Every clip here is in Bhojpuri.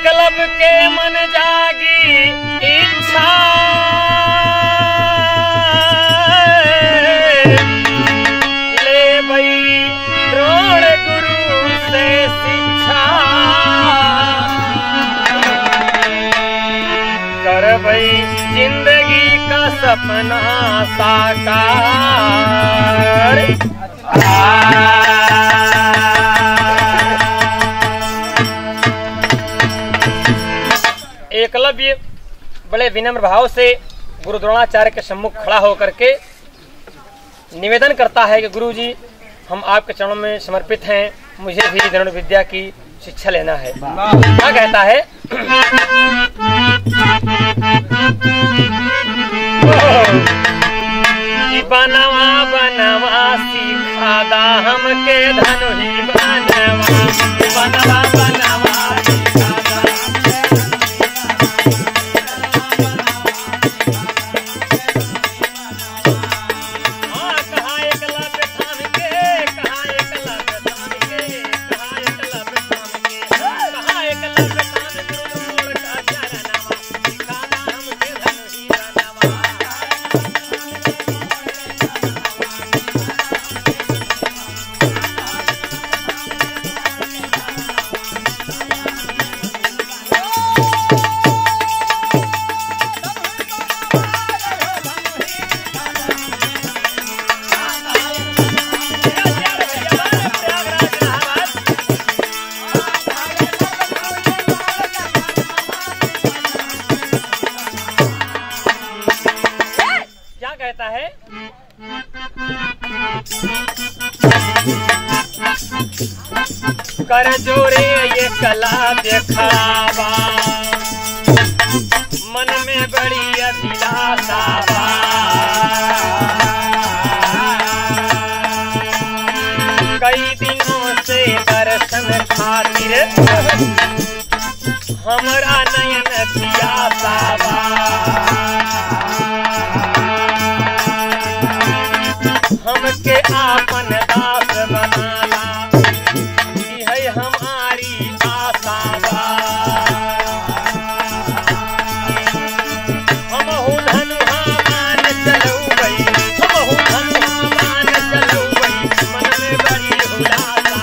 एकलव्य के मन जागी इच्छा, ले भई द्रोण गुरु से शिक्षा, कर भई जिंदगी का सपना साकार। एकलव्य बड़े विनम्र भाव से गुरु द्रोणाचार्य के सम्मुख खड़ा होकर के निवेदन करता है कि गुरुजी, हम आपके चरणों में समर्पित हैं, मुझे भी धनुर विद्या की शिक्षा लेना है। क्या कहता है? बनवा बनवा सिखादा हमके धनु ही बनवा, बनवा बनवा सिखादा कहता है? कर जोरे ये कला दिखावा, मन में बड़ी अभिलाषा, कई दिनों से दर्शन खातिर हमरा नयन प्यासा, हमके आपन दास बनाना है हमारी आशा, हम हूँ धनुहान चलू गई, हम हूँ धनुहान चलू गई, मन में बड़ी हुलासा।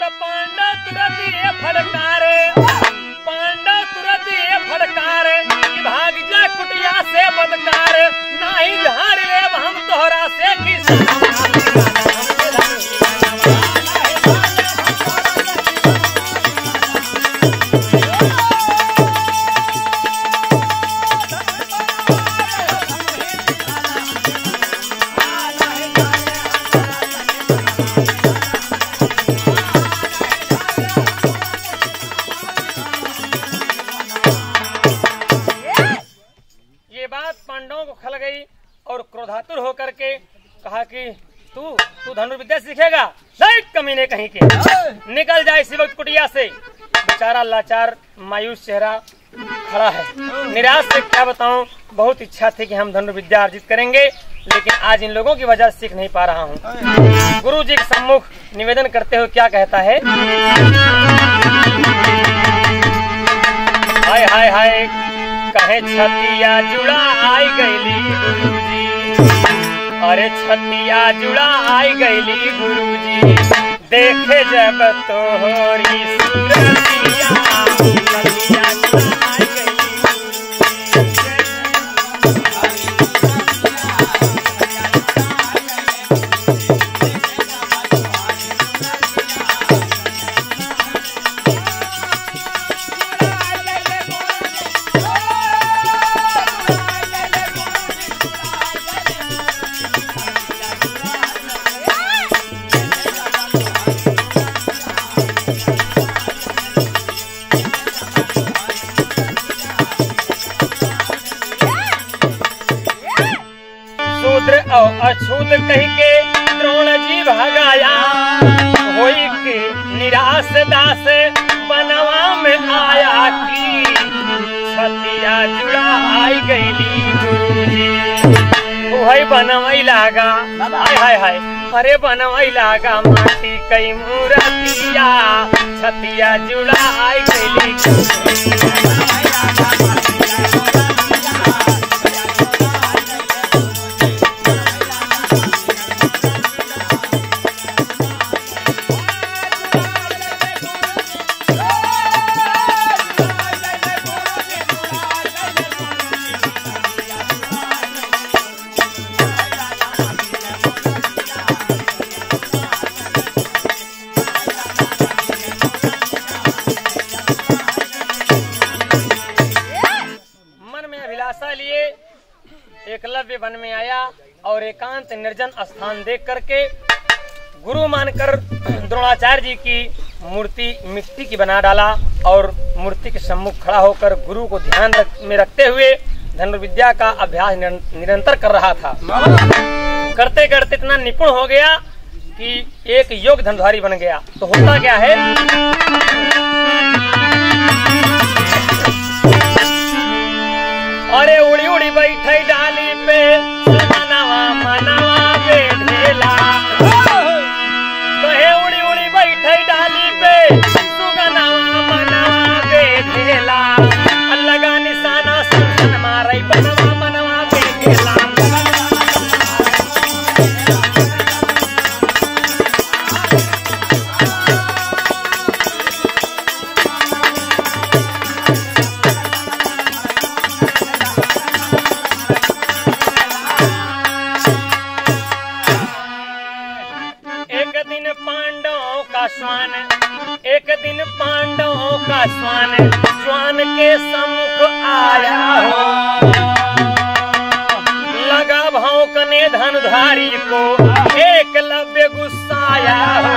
पांडव तुरंत ये फड़कारे, पांडव तुरंत ये फड़कारे, भाग जा कुटिया से बदकार, नाही धार ले हम तोहरा से किस। पांडवों को खल गई और क्रोधातुर होकर के कहा कि तू धनुर्विद्या सीखेगा? नहीं कमीने कहीं के, निकल जाए इसी वक्त कुटिया से। बेचारा लाचार मायूस चेहरा खड़ा है, निराश से क्या बताऊं, बहुत इच्छा थी कि हम धनुर्विद्या अर्जित करेंगे, लेकिन आज इन लोगों की वजह से सीख नहीं पा रहा हूं। गुरु जी के सम्मुख निवेदन करते हुए क्या कहता है? हाय हाय हाय कहे छतिया जुड़ा आई गईली गुरुजी, अरे छतिया जुड़ा आई गईली गुरुजी, देखे जब तोहरी सूरतिया, छतिया जुड़ा आई गईली गुरुजी। शूद्र और अछूत कह के द्रोण जी भगाया, होई के निराश दास बनवा में आया की छतिया जुड़ाई गईली गुरुजी। वही बनवाई लागा, हाय हाय हाय, अरे बनवाई लागा माटी कई मूर्तिया, छतिया जुड़ाई गईली गुरुजी। एकलव्य वन में आया और एकांत निर्जन स्थान देख करके गुरु मानकर द्रोणाचार्य जी की मूर्ति मिट्टी की बना डाला और मूर्ति के सम्मुख खड़ा होकर गुरु को ध्यान में रखते हुए धनुर्विद्या का अभ्यास निरंतर कर रहा था। करते करते इतना निपुण हो गया कि एक योग धनुधारी बन गया। तो होता क्या है, अरे उड़ी उड़ी बैठे डाली पे मनवा मनवा बेढेला, कहे उड़ी उड़ी बैठे डाली पे सुगनवा मनवा बेढेला, लगा निशाना सुन मारे बनवा मनवा बेढेला। एक दिन पांडवों का स्वान स्वान के सम्मुख आया हो, लगा भौंकने धनुधारी को एकलव्य गुस्साया हो।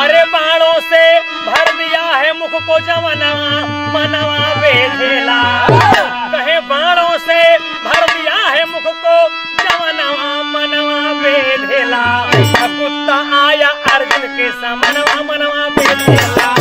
अरे बाणों से भर दिया है मुख को जवनवा मनवा बेढेला, कहे बाणों से भर दिया है मुख को जवनवा मनवा बेढेला, कुत्ता आया अर्जुन के समनवा मनवा बेढेला।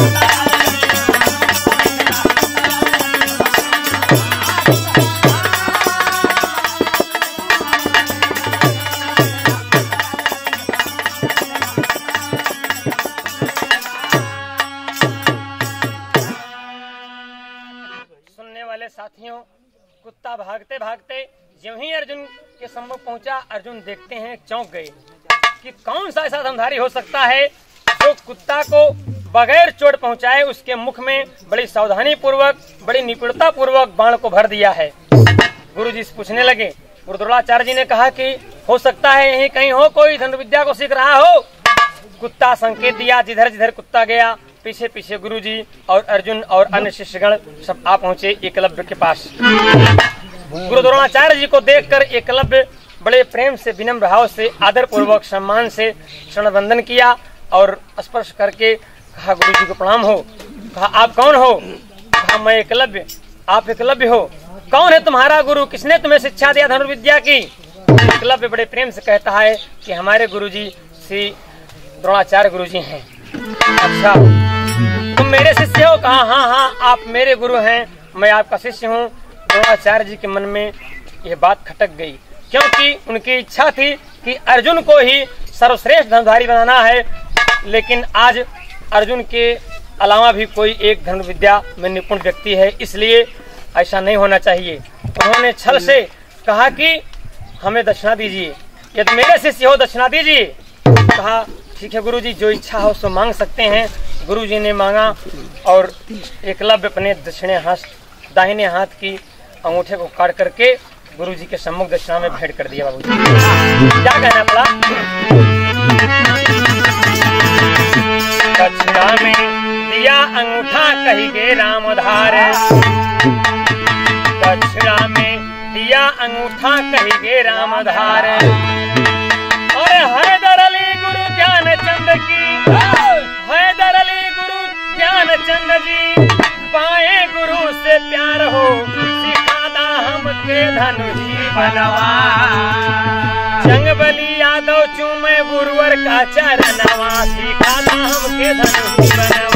सुनने वाले साथियों, कुत्ता भागते भागते ज्यों ही अर्जुन के सम्मुख पहुंचा, अर्जुन देखते हैं चौंक गए कि कौन सा ऐसा धनुधारी हो सकता है जो कुत्ता को बगैर चोट पहुंचाए उसके मुख में बड़ी सावधानी पूर्वक बड़ी निपुणता पूर्वक बाण को भर दिया है। गुरुजी से पूछने लगे। गुरु द्रोणाचार्य जी ने कहा कि हो सकता है यहीं कहीं हो कोई धनुर्विद्या को सीख रहा हो। कुत्ता संकेत दिया, जिधर जिधर कुत्ता गया पीछे पीछे गुरुजी और अर्जुन और अन्य शिष्यगण सब आ पहुंचे एकलव्य के पास। गुरु द्रोणाचार्य जी को देखकर एकलव्य बड़े प्रेम से विनम्र भाव से आदर पूर्वक सम्मान से शरण वंदन किया और स्पर्श करके कहा गुरु जी को प्रणाम हो। कहा आप कौन हो? कहा मैं एकलव्य। आप एकलव्य हो? कौन है तुम्हारा गुरु? किसने तुम्हें शिक्षा दिया धनुर्विद्या की? एकलव्य बड़े प्रेम से कहता है कि हमारे गुरुजी श्री द्रोणाचार्य गुरुजी हैं। अच्छा तुम मेरे शिष्य हो? कहा हाँ हाँ आप मेरे गुरु हैं, मैं आपका शिष्य हूँ। द्रोणाचार्य जी के मन में यह बात खटक गई क्योंकि उनकी इच्छा थी कि अर्जुन को ही सर्वश्रेष्ठ धनुधारी बनाना है, लेकिन आज अर्जुन के अलावा भी कोई एक धनुर्विद्या में निपुण व्यक्ति है, इसलिए ऐसा नहीं होना चाहिए। उन्होंने छल से कहा कि हमें दक्षिणा दीजिए, यदि मेरे शिष्य हो दक्षिणा दीजिए। कहा ठीक है गुरुजी, जो इच्छा हो सो मांग सकते हैं। गुरुजी ने मांगा और एकलव्य अपने दाहिने हाथ की अंगूठे को काट करके गुरुजी के सम्मुख दक्षिणा में भेंट कर दिया। बाबूजी क्या कहना पड़ा? दक्षिणा में दिया अंगूठा कही गे रामधार, दक्षिणा में दिया अंगूठा कही गे रामधार। और हैदर अली गुरु ज्ञानचंद की, हैदर अली गुरु ज्ञानचंद जी, पाए गुरु से प्यार हो सिखा सिखादा हमके धनुही बनवा जंगबली यादव चूमे गुरुवर का चरणवा सिखादा हमके धनुही बनवा